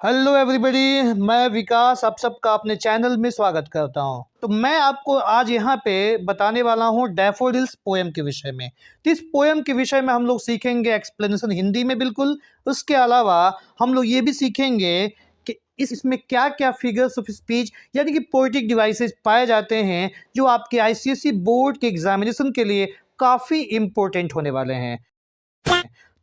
Hello everybody, मैं विकास आप सबका अपने चैनल में स्वागत करता हूं। तो मैं आपको आज यहाँ पे बताने वाला हूँ डैफोडिल्स पोएम के विषय में। तो इस पोएम के विषय में हम लोग सीखेंगे एक्सप्लेनेशन हिंदी में बिल्कुल। उसके अलावा हम लोग ये भी सीखेंगे कि इसमें क्या क्या फिगर्स ऑफ स्पीच यानी कि पोएटिक डिवाइसेस पाए जाते हैं जो आपके आईसीएसई बोर्ड के एग्जामिनेशन के लिए काफ़ी इम्पोर्टेंट होने वाले हैं।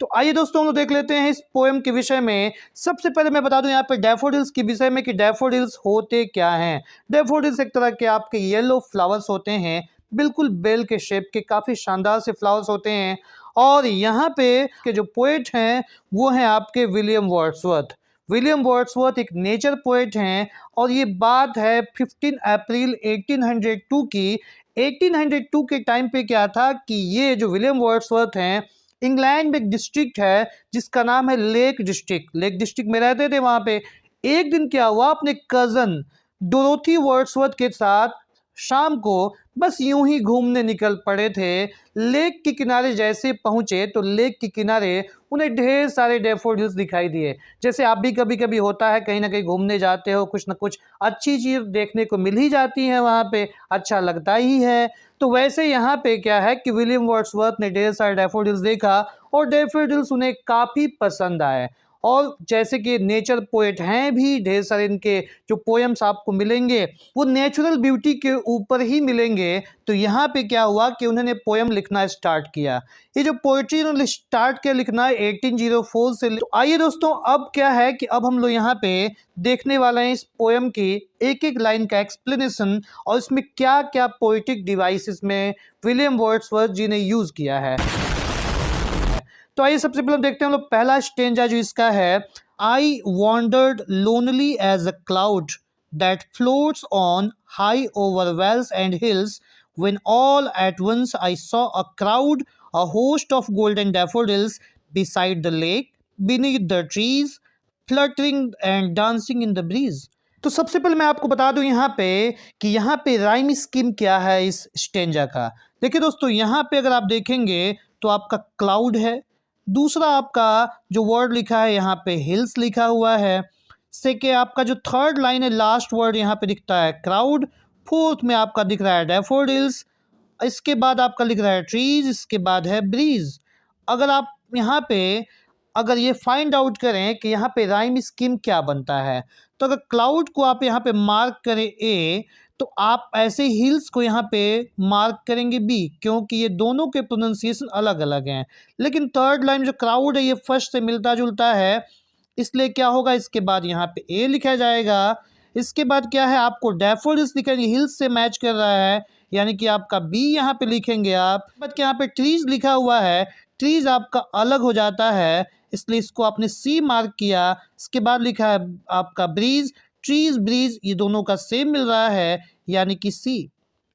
तो आइए दोस्तों हम लोग देख लेते हैं इस पोएम के विषय में। सबसे पहले मैं बता दूं यहाँ पे डैफोडिल्स के विषय में कि डैफोडिल्स होते क्या हैं। डैफोडिल्स एक तरह के आपके येलो फ्लावर्स होते हैं, बिल्कुल बेल के शेप के, काफ़ी शानदार से फ्लावर्स होते हैं। और यहाँ पे के जो पोएट हैं वो हैं आपके विलियम वर्ड्सवर्थ। विलियम वर्ड्सवर्थ एक नेचर पोएट हैं और ये बात है 15 अप्रैल 1802 की। 1802 के टाइम पे क्या था कि ये जो विलियम वर्ड्सवर्थ हैं, इंग्लैंड में एक डिस्ट्रिक्ट है जिसका नाम है लेक डिस्ट्रिक्ट में रहते थे। वहां पे एक दिन क्या हुआ, अपने कजन डोरोथी वर्ड्सवर्थ के साथ शाम को बस यूं ही घूमने निकल पड़े थे। लेक के किनारे जैसे पहुंचे तो लेक के किनारे उन्हें ढेर सारे डैफोडिल्स दिखाई दिए। जैसे आप भी कभी कभी होता है, कहीं ना कहीं घूमने जाते हो, कुछ ना कुछ अच्छी चीज़ देखने को मिल ही जाती है, वहाँ पे अच्छा लगता ही है। तो वैसे यहाँ पे क्या है कि विलियम वर्ड्सवर्थ ने ढेर सारे डैफोडिल्स देखा और डैफोडिल्स उन्हें काफ़ी पसंद आए। और जैसे कि नेचर पोएट हैं भी, ढेर सारे इनके जो पोएम्स आपको मिलेंगे वो नेचुरल ब्यूटी के ऊपर ही मिलेंगे। तो यहाँ पे क्या हुआ कि उन्होंने पोएम लिखना स्टार्ट किया। ये जो पोएट्री उन्होंने स्टार्ट किया लिखना 1804 से। तो आइए दोस्तों, अब क्या है कि अब हम लोग यहाँ पे देखने वाले हैं इस पोएम की एक एक लाइन का एक्सप्लेनेशन और इसमें क्या क्या पोएटिक डिवाइसेस में विलियम वर्ड्सवर्थ जी ने यूज़ किया है। तो आइए सबसे पहले देखते हैं हम लोग पहला स्टेंजा जो इसका है। I wandered lonely as a cloud that floats on high over vales and hills when all at once I saw a crowd, a host of golden daffodils beside the lake, beneath the trees, fluttering and dancing in the breeze। तो सबसे पहले मैं आपको बता दूं यहाँ पे कि यहाँ पे राइम स्कीम क्या है इस स्टेंजा का। देखिए दोस्तों, यहाँ पे अगर आप देखेंगे तो आपका क्लाउड है, दूसरा आपका जो वर्ड लिखा है यहाँ पे हिल्स लिखा हुआ है, सेकेंड आपका जो थर्ड लाइन है लास्ट वर्ड यहाँ पे दिखता है क्राउड, फोर्थ में आपका दिख रहा है डैफोडिल्स, इसके बाद आपका लिख रहा है ट्रीज, इसके बाद है ब्रीज। अगर आप यहाँ पे अगर ये फाइंड आउट करें कि यहाँ पे राइम स्कीम क्या बनता है, तो अगर क्लाउड को आप यहाँ पे मार्क करें ए, तो आप ऐसे हिल्स को यहाँ पे मार्क करेंगे बी, क्योंकि ये दोनों के प्रोनाउंसिएशन अलग अलग हैं। लेकिन थर्ड लाइन जो क्राउड है ये फर्स्ट से मिलता जुलता है, इसलिए क्या होगा, इसके बाद यहाँ पे ए लिखा जाएगा। इसके बाद क्या है, आपको डैफोडिल्स लिखेंगे, हिल्स से मैच कर रहा है, यानी कि आपका बी यहाँ पे लिखेंगे आप। बट यहाँ पे ट्रीज लिखा हुआ है, ट्रीज आपका अलग हो जाता है, इसलिए इसको आपने सी मार्क किया। इसके बाद लिखा है आपका ब्रीज, ट्रीज ब्रीज, ये दोनों का सेम मिल रहा है, यानी कि सी।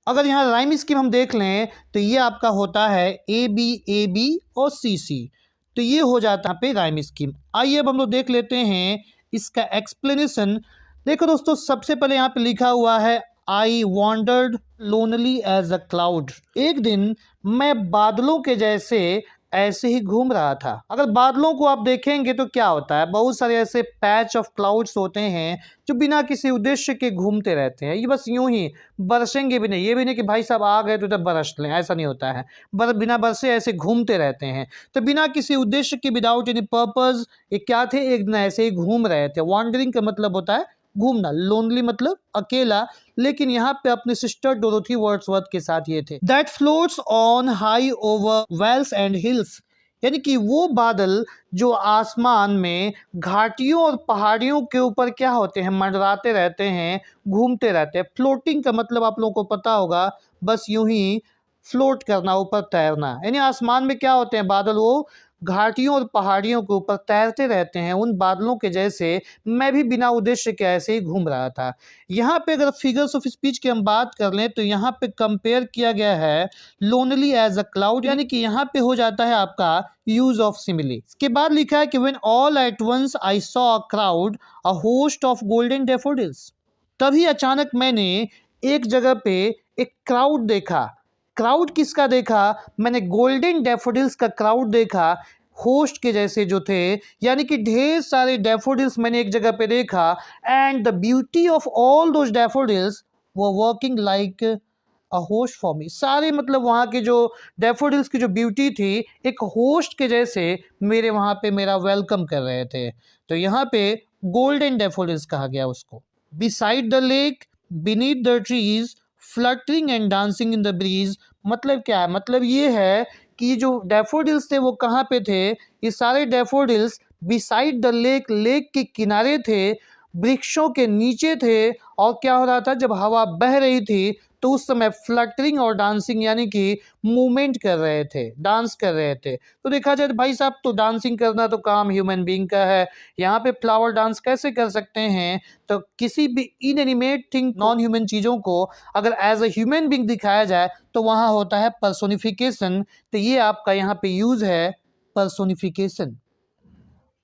अगर यहाँ राइम स्कीम हम देख लें तो ये आपका होता है ए बी और सी सी। तो ये हो जाता है पे राइम स्कीम। आइए अब हम लोग देख लेते हैं इसका एक्सप्लेनेशन। देखो दोस्तों, सबसे पहले यहाँ पे लिखा हुआ है I wandered lonely as a cloud. एक दिन मैं बादलों के जैसे ऐसे ही घूम रहा था। अगर बादलों को आप देखेंगे तो क्या होता है, बहुत सारे ऐसे पैच ऑफ क्लाउड्स होते हैं जो बिना किसी उद्देश्य के घूमते रहते हैं। ये बस यूं ही बरसेंगे भी नहीं, ये भी नहीं कि भाई साहब आ गए तो तब बरस लें, ऐसा नहीं होता है। बिना बरसे ऐसे घूमते रहते हैं। तो बिना किसी उद्देश्य के, विदाउट एनी पर्पज, ये क्या थे, एक दिन ऐसे ही घूम रहे थे। वॉन्डरिंग का मतलब होता है घूमना, लोनली मतलब अकेला, लेकिन यहाँ पे अपने सिस्टर डोरोथी वर्ड्सवर्थ के साथ ये थे। That floats on high over vales and hills, यानी कि वो बादल जो आसमान में घाटियों और पहाड़ियों के ऊपर क्या होते हैं, मंडराते रहते हैं, घूमते रहते हैं। फ्लोटिंग का मतलब आप लोगों को पता होगा, बस यूं ही फ्लोट करना, ऊपर तैरना। यानी आसमान में क्या होते हैं बादल, वो घाटियों और पहाड़ियों के ऊपर तैरते रहते हैं। उन बादलों के जैसे मैं भी बिना उद्देश्य के ऐसे ही घूम रहा था। यहाँ पे अगर फिगर्स ऑफ स्पीच की हम बात कर लें तो यहाँ पे कंपेयर किया गया है लोनली एज अ क्लाउड, यानी कि यहाँ पे हो जाता है आपका यूज ऑफ सिमिली। इसके बाद लिखा है कि when all at once I saw a crowd, a host of golden daffodils. तभी अचानक मैंने एक जगह पे एक क्राउड देखा। क्राउड किसका देखा, मैंने गोल्डन डैफोडिल्स का क्राउड देखा। होस्ट के जैसे जो थे, यानी कि ढेर सारे डैफोडिल्स मैंने एक जगह पे देखा। And the beauty of all those daffodils वो working like a host for me. सारे मतलब वहाँ के जो डैफोडिल्स की जो ब्यूटी थी, एक होस्ट के जैसे मेरे वहाँ पे मेरा वेलकम कर रहे थे। तो यहाँ पे गोल्डन डैफोडिल्स कहा गया उसको। Beside the lake, beneath the trees, fluttering and dancing in the breeze. मतलब क्या है? मतलब ये है कि जो डैफोडिल्स थे वो कहाँ पे थे? ये सारे daffodils beside the lake, lake के किनारे थे, वृक्षों के नीचे थे। और क्या हो रहा था? जब हवा बह रही थी तो उस समय फ्लटरिंग और डांसिंग यानी कि मूवमेंट कर रहे थे, डांस कर रहे थे। तो देखा जाए तो भाई साहब, तो डांसिंग करना तो काम ह्यूमन बीइंग का है। यहाँ पे फ्लावर डांस कैसे कर सकते हैं? तो किसी भी इनएनिमेट थिंग, नॉन ह्यूमन चीज़ों को अगर एज अ ह्यूमन बीइंग दिखाया जाए तो वहाँ होता है पर्सोनिफिकेशन। तो ये आपका यहाँ पे यूज़ है पर्सोनिफिकेशन।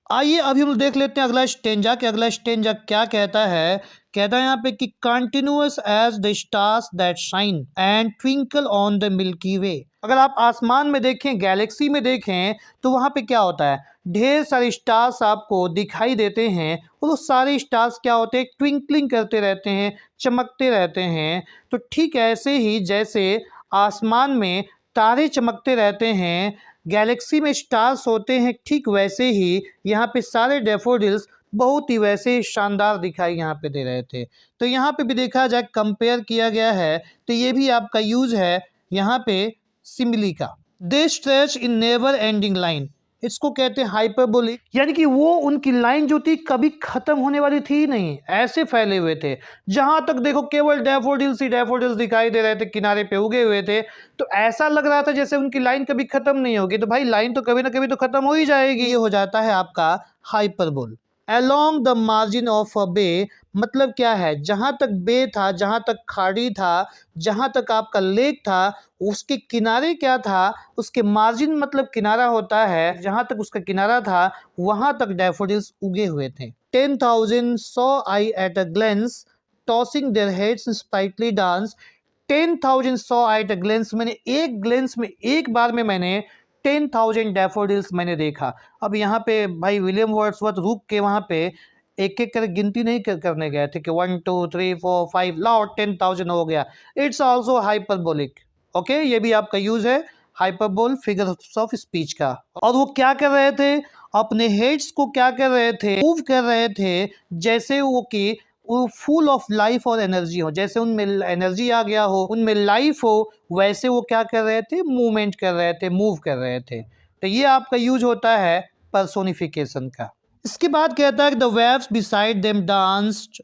आइए अभी हम देख लेते हैं अगला स्टेंजा कि अगला स्टेंजा क्या कहता है। कहता है यहाँ पे कि continuous as the stars that shine and twinkle on the milky way. अगर आप आसमान में देखें, गैलेक्सी में देखें, तो वहाँ पे क्या होता है? ढेर सारे स्टार्स आपको दिखाई देते हैं और वो सारे स्टार्स क्या होते हैं? ट्विंकलिंग करते रहते हैं, चमकते रहते हैं। तो ठीक ऐसे ही जैसे आसमान में तारे चमकते रहते हैं, गैलेक्सी में स्टार्स होते हैं, ठीक वैसे ही यहाँ पे सारे डैफोडिल्स बहुत ही वैसे शानदार दिखाई यहाँ पे दे रहे थे। तो यहाँ पे भी देखा जाए, कंपेयर किया गया है, तो ये भी आपका यूज है यहाँ पे सिमिली का। They stretch in never ending line, इसको कहते हैं हाइपरबोलिक, यानी कि वो उनकी लाइन जो थी कभी खत्म होने वाली थी ही नहीं, ऐसे फैले हुए थे। जहां तक देखो केवल डैफोडिल्स ही डैफोडिल्स दिखाई दे रहे थे, किनारे पे उगे हुए थे। तो ऐसा लग रहा था जैसे उनकी लाइन कभी खत्म नहीं होगी। तो भाई लाइन तो कभी ना कभी तो खत्म हो ही जाएगी। ये हो जाता है आपका hyperbole. Along the margin of a bay, मतलब क्या है? जहां तक बे था, जहां तक खाड़ी था, जहां तक आपका लेक था, उसके किनारे क्या था? उसके मार्जिन मतलब किनारा होता है, जहां तक उसका किनारा था वहां तक डैफोडिल्स उगे हुए थे। 10,000 saw I at a glance tossing their heads sprightly dance. 10,000 saw I at a glance, मैंने एक ग्लेंस में, एक बार में मैंने 10,000 डैफोडिल्स मैंने देखा। अब यहाँ पे भाई विलियम वर्ड्सवर्थ रुक के वहाँ पे एक एक कर गिनती नहीं करने गए थे कि 1 2 3 4 5 लाओ 10,000 हो गया। It's also hyperbolic. ओके, ये भी आपका यूज है हाइपरबोल, फिगर ऑफ स्पीच का। और वो क्या कर रहे थे? अपने हेड्स को क्या कर रहे थे? मूव कर रहे थे, जैसे वो फुल ऑफ लाइफ और एनर्जी हो, जैसे उनमें एनर्जी आ गया हो, उनमें लाइफ हो, वैसे वो क्या कर रहे थे? मूवमेंट कर रहे थे, मूव कर रहे थे। तो ये आपका यूज होता है पर्सोनिफिकेशन का। इसके बाद कहता है कि the waves beside them danced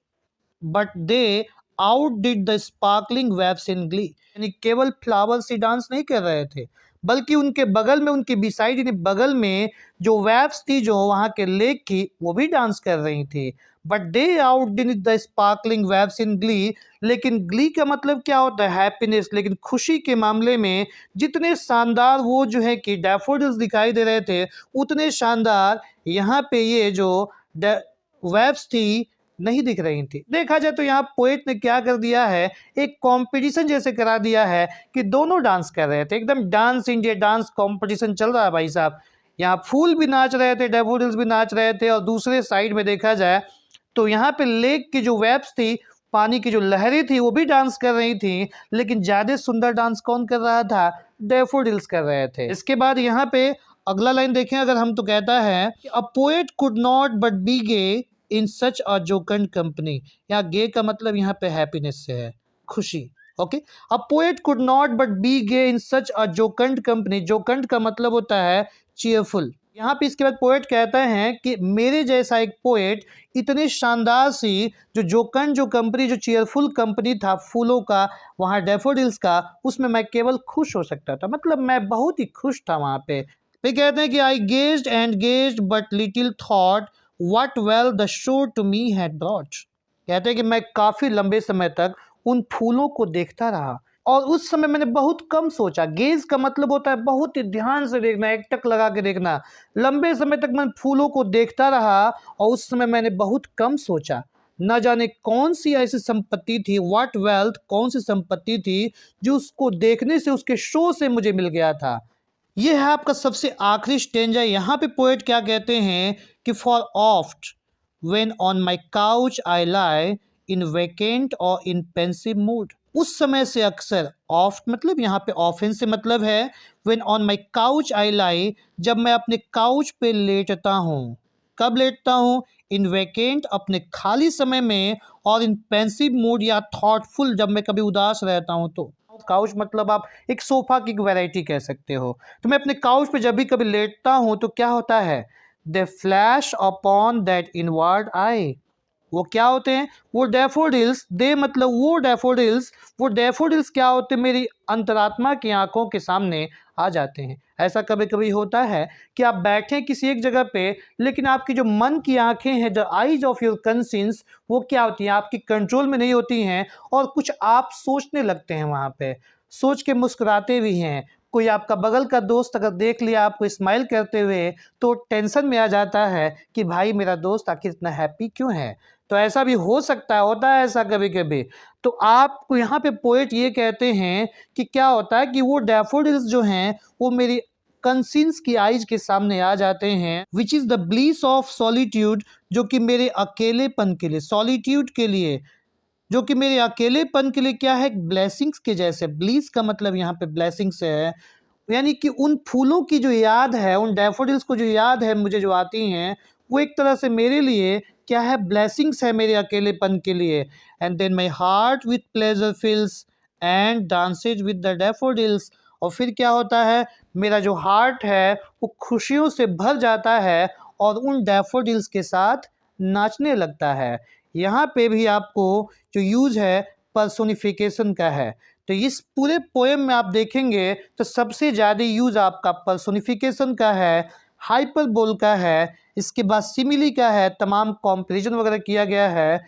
but they out did the sparkling waves in Glee, यानी केवल फ्लावर्स ही डांस नहीं कर रहे थे, बल्कि उनके बगल में, उनके बिसाइड यानी बगल में जो वेव्स थी, जो वहाँ के लेक की, वो भी डांस कर रही थी। But they out did the sparkling waves in Glee, लेकिन ग्ली का मतलब क्या होता है? हैप्पीनेस। लेकिन खुशी के मामले में जितने शानदार वो जो है कि डैफोडिल्स दिखाई दे रहे थे, उतने शानदार यहाँ पे ये जो वेव्स थी नहीं दिख रही थी। देखा जाए तो यहाँ पोएट ने क्या कर दिया है, एक कंपटीशन जैसे करा दिया है कि दोनों डांस कर रहे थे, एकदम डांस इंडिया डांस कंपटीशन चल रहा है भाई साहब। यहाँ फूल भी नाच रहे थे, डैफोडिल्स भी नाच रहे थे, और दूसरे साइड में देखा जाए तो यहाँ पे लेक की जो वेव्स थी, पानी की जो लहरें थी, वो भी डांस कर रही थी। लेकिन ज्यादा सुंदर डांस कौन कर रहा था? डैफोडिल्स कर रहे थे। इसके बाद यहाँ पे अगला लाइन देखें अगर हम, तो कहता है a poet could not but be gay in such a jocund company. यहाँ गे का मतलब यहाँ पे हैप्पीनेस से है, खुशी। Okay, a poet could not but be gay in such a jocund company. Jocund का मतलब होता है चीयरफुल। यहाँ पे इसके बाद पोएट कहता है कि मेरे जैसा एक पोएट इतने शानदार सी जोकंड जो कंपनी, जो चीयरफुल कंपनी था फूलों का, वहाँ डैफोडिल्स का, उसमें मैं केवल खुश हो सकता था। मतलब मैं बहुत ही खुश था वहाँ पे। फिर कहते हैं कि I gazed and gazed but little thought what wealth the show to me had brought. कहते हैं कि मैं काफी लंबे समय तक उन फूलों को देखता रहा, और उस समय मैंने बहुत कम सोचा। गेज का मतलब होता है बहुत ही ध्यान से देखना, एकटक लगा के देखना। लंबे समय तक मैं फूलों को देखता रहा और उस समय मैंने बहुत कम सोचा। न जाने कौन सी ऐसी संपत्ति थी, व्हाट वेल्थ, कौन सी संपत्ति थी जो उसको देखने से, उसके शो से मुझे मिल गया था। ये है आपका सबसे आखिरी स्टेंजा। यहाँ पे पोएट क्या कहते हैं कि for oft when on my couch I lie in vacant और इन पेंसिव मूड। उस समय से अक्सर, ऑफ्ट मतलब यहाँ पे ऑफन से मतलब है when on my couch I lie, जब मैं अपने काउच पे लेटता हूँ। कब लेटता हूँ? इन वेकेंट अपने खाली समय में, और इन पेंसिव मूड या थॉटफुल जब मैं कभी उदास रहता हूँ तो। काउच मतलब आप एक सोफा की वैरायटी कह सकते हो। तो मैं अपने काउच पे जब भी कभी लेटता हूँ तो क्या होता है? दे फ्लैश अपॉन दैट इनवर्ड आई। वो क्या होते हैं? वो डैफोडिल्स, दे मतलब वो डैफोडिल्स क्या होते हैं? मेरी अंतरात्मा की आंखों के सामने आ जाते हैं। ऐसा कभी कभी होता है कि आप बैठे किसी एक जगह पे, लेकिन आपकी जो मन की आंखें हैं, द आईज ऑफ योर कंसियंस, वो क्या होती हैं? आपकी कंट्रोल में नहीं होती हैं, और कुछ आप सोचने लगते हैं वहाँ पे, सोच के मुस्कुराते भी हैं। कोई आपका बगल का दोस्त अगर देख लिया आपको स्माइल करते हुए, तो टेंशन में आ जाता है कि भाई मेरा दोस्त आखिर इतना हैप्पी क्यों है। तो ऐसा भी हो सकता है, होता है ऐसा कभी कभी। तो आपको यहाँ पे पोएट ये कहते हैं कि क्या होता है कि वो डैफोडिल्स जो हैं वो मेरी कंसियंस की आइज के सामने आ जाते हैं, which is the bliss of solitude, जो कि मेरे अकेलेपन के लिए, सॉलिट्यूड के लिए, जो कि मेरे अकेलेपन के लिए क्या है? ब्लेसिंग्स के जैसे। ब्लीस का मतलब यहाँ पे ब्लेसिंग्स है, यानी कि उन फूलों की जो याद है, उन डैफोडिल्स को जो याद है मुझे जो आती हैं, वो एक तरह से मेरे लिए क्या है? ब्लेसिंग्स है मेरे अकेलेपन के लिए। And then my heart with pleasure fills and dances with the daffodils. और फिर क्या होता है? मेरा जो हार्ट है वो खुशियों से भर जाता है और उन डैफोडिल्स के साथ नाचने लगता है। यहाँ पे भी आपको जो यूज़ है पर्सोनिफिकेशन का है। तो इस पूरे पोएम में आप देखेंगे तो सबसे ज़्यादा यूज़ आपका पर्सोनिफिकेशन का है, हाइपरबोल का है, इसके बाद सिमिली का है, तमाम कंपैरिजन वगैरह किया गया है।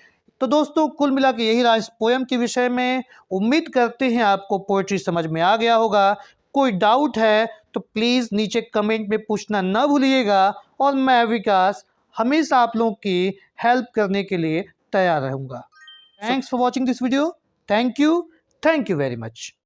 तो दोस्तों कुल मिला के यही रहा इस पोएम के विषय में। उम्मीद करते हैं आपको पोएट्री समझ में आ गया होगा। कोई डाउट है तो प्लीज़ नीचे कमेंट में पूछना न भूलिएगा, और मैं विकास हमेशा आप लोगों की हेल्प करने के लिए तैयार रहूँगा। Thanks for watching this video. Thank you very much.